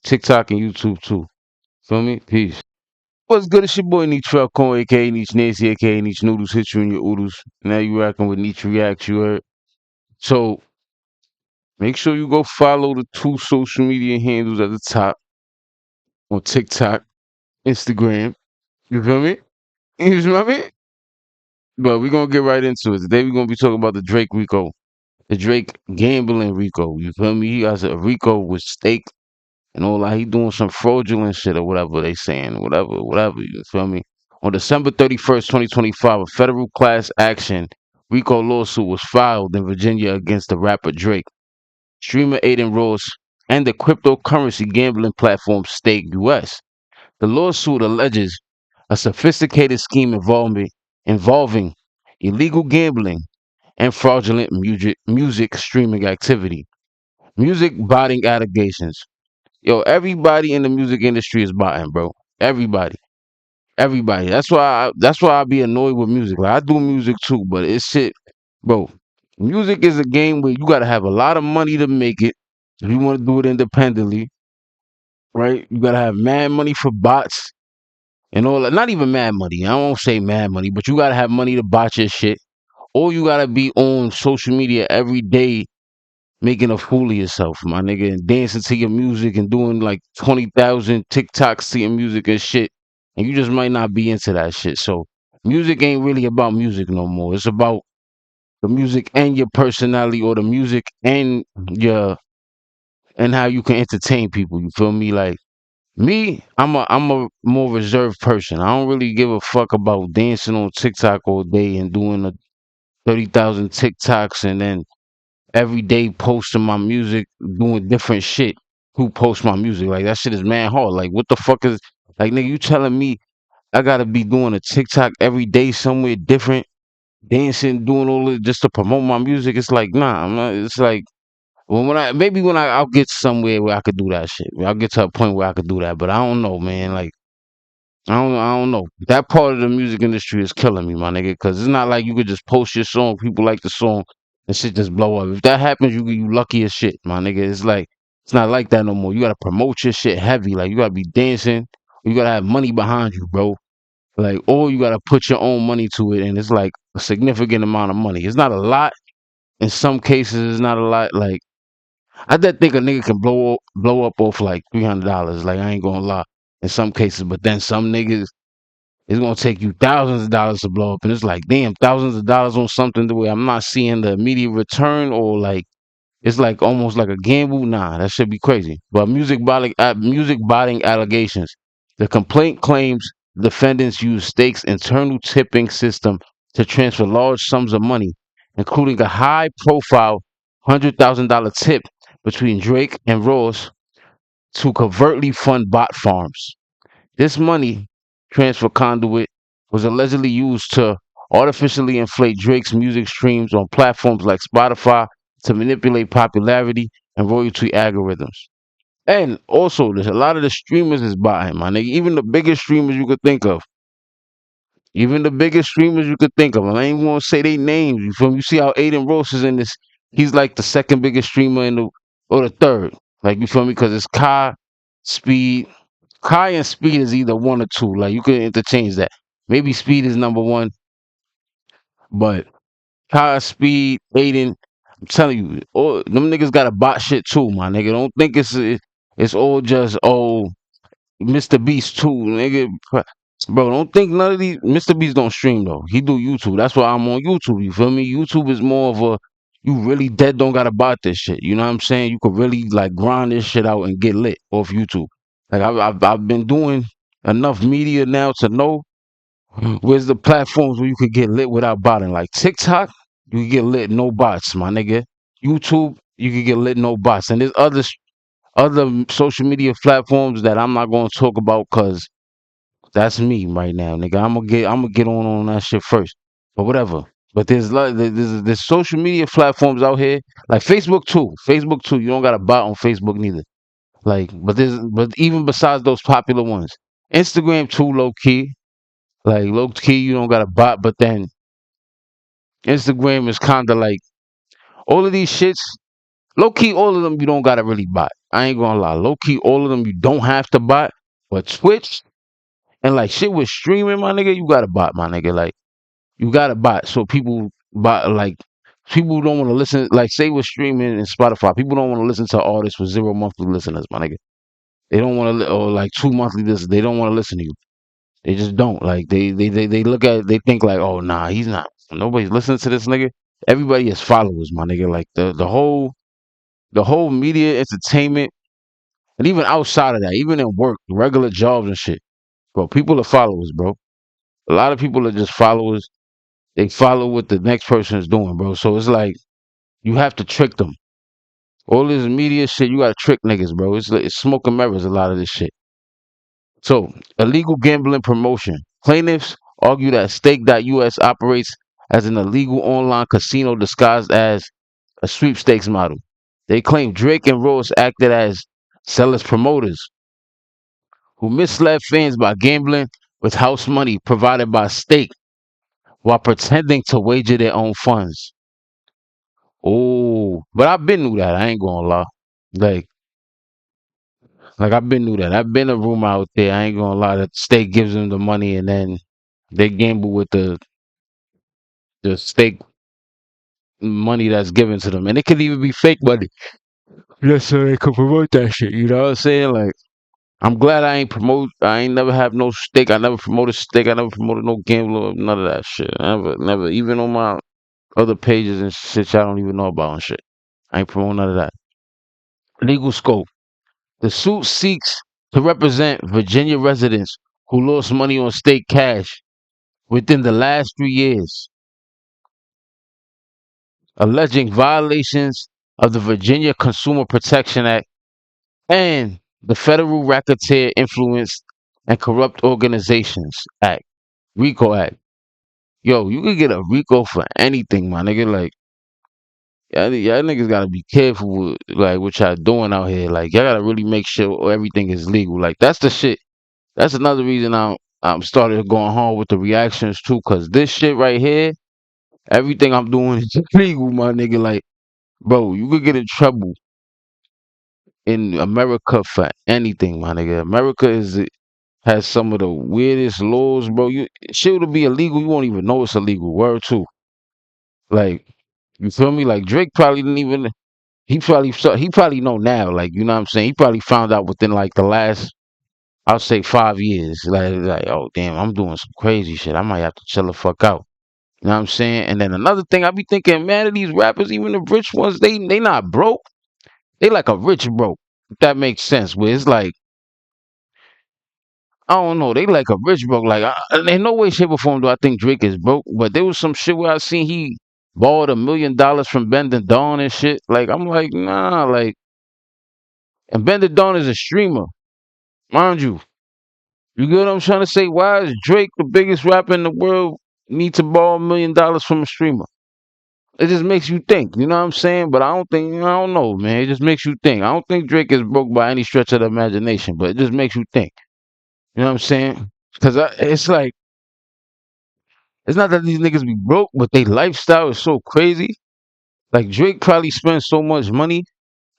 TikTok and YouTube too. Feel me? Peace. What's good? It's your boy Niche Falcon, aka Niche Nancy, aka Niche Noodles, hit you in your oodles. Now you rocking with Niche Reacts, you heard? So make sure you go follow the two social media handles at the top on TikTok, Instagram. You feel me? You feel me? But we're gonna get right into it. Today we're gonna be talking about the Drake RICO. The Drake gambling RICO. You feel me? He has a RICO with stake and all that. He doing some fraudulent shit or whatever they saying. Whatever. You feel me? On December 31st, 2025, a federal class action RICO lawsuit was filed in Virginia against the rapper Drake, streamer Adin Ross, and the cryptocurrency gambling platform Stake US. The lawsuit alleges a sophisticated scheme involving illegal gambling and fraudulent music streaming activity. Music botting allegations. Yo, everybody in the music industry is botting, bro. Everybody. Everybody. That's why I be annoyed with music. Like I do music too, but it's shit, bro. Music is a game where you gotta have a lot of money to make it. If you want to do it independently, right? You gotta have mad money for bots and all that. Not even mad money. I won't say mad money, but you gotta have money to bot your shit. Or you gotta be on social media every day making a fool of yourself, my nigga, and dancing to your music and doing like 20,000 TikToks to your music and shit. And you just might not be into that shit. So music ain't really about music no more. It's about the music and your personality or the music and your and how you can entertain people. You feel me? Like me, I'm a more reserved person. I don't really give a fuck about dancing on TikTok all day and doing the 30,000 TikToks and then every day posting my music, doing different shit. Who posts my music? Like that shit is man hard. Like what the fuck is like nigga, you telling me I gotta be doing a TikTok every day somewhere different, dancing, doing all it just to promote my music? It's like nah, I'm not it's like when I maybe when I'll get somewhere where I could do that shit. I'll get to a point where I could do that. But I don't know, man. Like I don't know. That part of the music industry is killing me, my nigga. Because it's not like you could just post your song, people like the song, and shit just blow up. If that happens, you lucky as shit, my nigga. It's like It's not like that no more. You gotta promote your shit heavy. Like you gotta be dancing. You gotta have money behind you, bro. Like, or you gotta put your own money to it, and it's like a significant amount of money. It's not a lot. In some cases, it's not a lot. Like, I did think a nigga can blow up off like $300. Like, I ain't gonna lie. In some cases, but then some niggas, it's gonna take you thousands of dollars to blow up, and it's like, damn, thousands of dollars on something the way I'm not seeing the immediate return, or like it's like almost like a gamble. Nah, that should be crazy. But music botting allegations. The complaint claims defendants used Stake's internal tipping system to transfer large sums of money, including a high-profile $100,000 tip between Drake and Ross to covertly fund bot farms. This money transfer conduit was allegedly used to artificially inflate Drake's music streams on platforms like Spotify to manipulate popularity and royalty algorithms. And also, there's a lot of the streamers is buying, my nigga. Even the biggest streamers you could think of. Even the biggest streamers you could think of. I ain't even want to say their names. You feel me? You see how Adin Ross is in this? He's like the second biggest streamer in the, or the third. Like, you feel me? Because it's Speed. Kai and Speed is either one or two. Like, you could interchange that. Maybe Speed is number one, but Kai, Speed, Aiden, I'm telling you, all them niggas got to bot shit too, my nigga. Don't think it's all just Mr. Beast too, nigga. Bro, don't think none of these Mr. Beast don't stream though. He do YouTube. That's why I'm on YouTube. You feel me? YouTube is more of a you really dead don't gotta bot this shit. You know what I'm saying? You could really like grind this shit out and get lit off YouTube. Like I've been doing enough media now to know where's the platforms where you could get lit without botting. Like TikTok, you can get lit no bots, my nigga. YouTube, you can get lit no bots. And there's other social media platforms that I'm not gonna talk about because that's me right now, nigga. I'm gonna get on that shit first. But whatever. But there's social media platforms out here like Facebook too. Facebook too. You don't got a bot on Facebook neither. Like, but even besides those popular ones, Instagram too low key. Like low key, you don't got a bot. But then Instagram is kind of like all of these shits. Low key, all of them you don't gotta really bot. I ain't gonna lie. Low key, all of them you don't have to bot. But Twitch and like shit with streaming, my nigga, you gotta bot, my nigga. Like you gotta bot so people bot like people don't want to listen. Like say with streaming and Spotify, people don't want to listen to artists with 0 monthly listeners, my nigga. They don't want to or like 2 monthly listeners. They don't want to listen to you. They just don't. Like they look at they think like, oh nah, he's not. Nobody's listening to this nigga. Everybody is followers, my nigga. Like the whole media entertainment and even outside of that, even in work, regular jobs and shit, bro. People are followers, bro. A lot of people are just followers. They follow what the next person is doing, bro. So it's like you have to trick them. All this media shit, you gotta trick niggas, bro. It's smoke and mirrors. A lot of this shit. So illegal gambling promotion. Plaintiffs argue that Stake.us operates as an illegal online casino disguised as a sweepstakes model. They claim Drake and Ross acted as sellers promoters who misled fans by gambling with house money provided by Stake while pretending to wager their own funds. Oh, but I've been knew that. I ain't gonna lie. Like, like I've been knew that. I've been a rumor out there. I ain't gonna lie. That the state gives them the money and then they gamble with the stake money that's given to them, and it could even be fake money. Just so they could promote that shit. You know what I'm saying? Like, I'm glad I ain't promote. I ain't never have no stake. I never promoted stake. I never promoted no gambler. None of that shit. Never. Even on my other pages and shit, y'all don't even know about and shit. I ain't promoting none of that. Legal scope. The suit seeks to represent Virginia residents who lost money on state cash within the last 3 years, alleging violations of the Virginia Consumer Protection Act and the Federal Racketeer Influenced and Corrupt Organizations Act, RICO Act. Yo, you could get a RICO for anything, my nigga. Like, y'all niggas gotta be careful with like what y'all doing out here. Like, y'all gotta really make sure everything is legal. Like, that's the shit. That's another reason I'm started going hard with the reactions too, cause this shit right here, everything I'm doing is illegal, my nigga. Like, bro, you could get in trouble in America for anything, my nigga. America has some of the weirdest laws, bro. Shit will be illegal, you won't even know it's illegal. Word too. Like, you feel me? Like Drake probably didn't even he probably know now. Like, you know what I'm saying? He probably found out within like the last, I'll say 5 years. Like, oh damn, I'm doing some crazy shit. I might have to chill the fuck out. You know what I'm saying? And then another thing I be thinking, man, of these rappers, even the rich ones, they not broke. They like a rich broke. If that makes sense. Where it's like, I don't know, they like a rich broke. Like, in no way, shape, or form do I think Drake is broke. But there was some shit where I seen he borrowed $1 million from Bending Dawn and shit. Like, I'm like, nah, like, and Bending Dawn is a streamer, mind you. You get what I'm trying to say? Why is Drake, the biggest rapper in the world, need to borrow $1 million from a streamer? It just makes you think, you know what I'm saying? But I don't know, man. It just makes you think. I don't think Drake is broke by any stretch of the imagination, but it just makes you think. You know what I'm saying? Because it's like, it's not that these niggas be broke, but their lifestyle is so crazy. Like, Drake probably spends so much money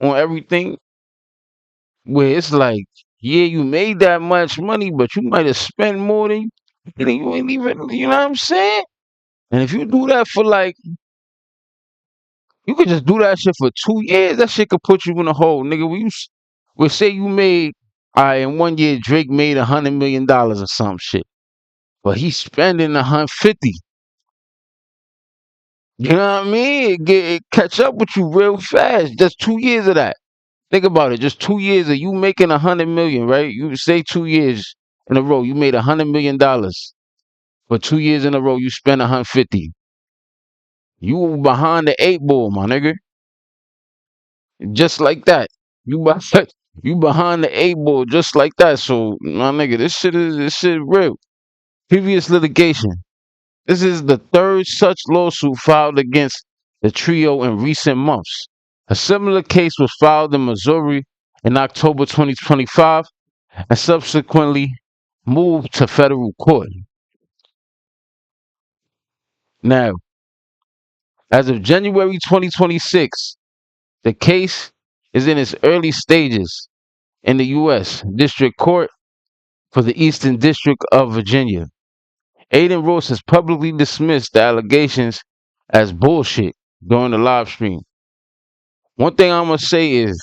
on everything where it's like, yeah, you made that much money, but you might have spent more than you ain't even, you know what I'm saying? And if you do that for like, you could just do that shit for 2 years. That shit could put you in a hole, nigga. We say you made, in 1 year Drake made $100 million or some shit, but he's spending 150. You know what I mean? It catch up with you real fast. Just 2 years of that. Think about it. Just 2 years of you making 100 million, right? You say 2 years in a row, you made $100 million. But 2 years in a row, you spend 150. You behind the eight ball, my nigga. Just like that. You be- you behind the eight ball, just like that. So, my nigga, this shit real. Previous litigation. This is the third such lawsuit filed against the trio in recent months. A similar case was filed in Missouri in October 2025 and subsequently moved to federal court. Now, as of January 2026, the case is in its early stages in the U.S. District Court for the Eastern District of Virginia. Adin Ross has publicly dismissed the allegations as bullshit during the live stream. One thing I'm gonna say is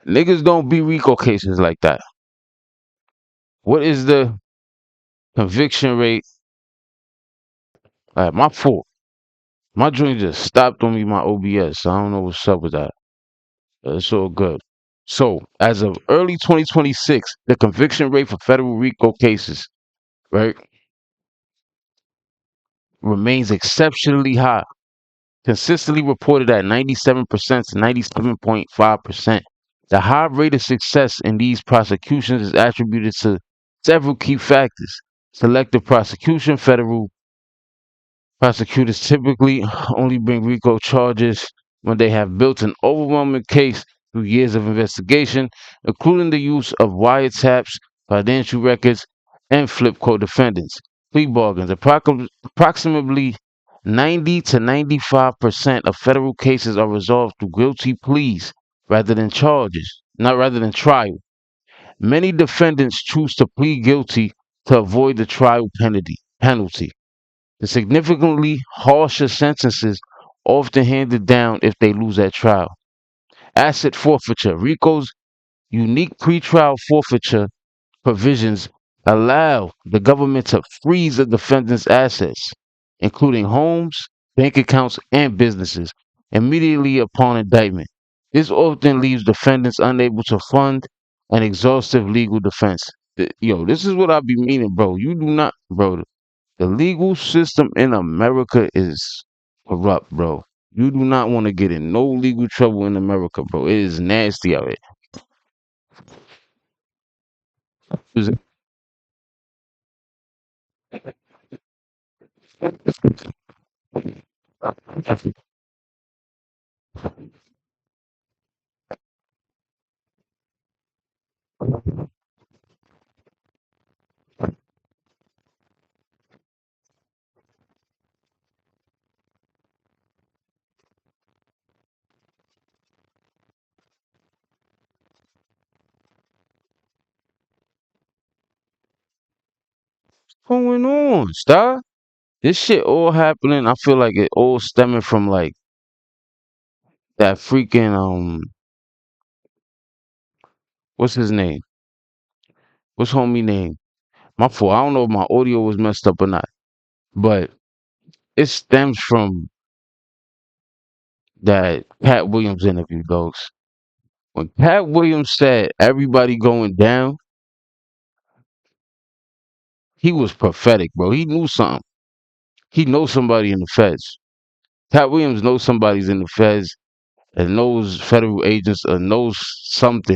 niggas don't beat RICO cases like that. What is the conviction rate? My fault. My joint just stopped on me, my OBS. So I don't know what's up with that. It's all good. So, as of early 2026, the conviction rate for federal RICO cases, right, remains exceptionally high, consistently reported at 97% to 97.5%. The high rate of success in these prosecutions is attributed to several key factors. Selective prosecution, federal prosecutors typically only bring RICO charges when they have built an overwhelming case through years of investigation, including the use of wiretaps, financial records, and flip co-defendants. Plea bargains. Approximately 90 to 95% of federal cases are resolved through guilty pleas rather than charges, not rather than trial. Many defendants choose to plead guilty to avoid the trial penalty. The significantly harsher sentences often handed down if they lose at trial. Asset forfeiture. RICO's unique pretrial forfeiture provisions allow the government to freeze a defendant's assets, including homes, bank accounts, and businesses, immediately upon indictment. This often leaves defendants unable to fund an exhaustive legal defense. Yo, this is what I be meaning, bro. You do not, bro. The legal system in America is corrupt, bro. You do not want to get in no legal trouble in America, bro. It is nasty out here. going on, stop? This shit all happening. I feel like it all stemming from like that freaking what's his name? What's homie name? My fault. I don't know if my audio was messed up or not, but it stems from that Pat Williams interview, goes. When Pat Williams said everybody going down, he was prophetic, bro. He knew something. He knows somebody in the feds. Pat Williams knows somebody's in the feds and knows federal agents or knows something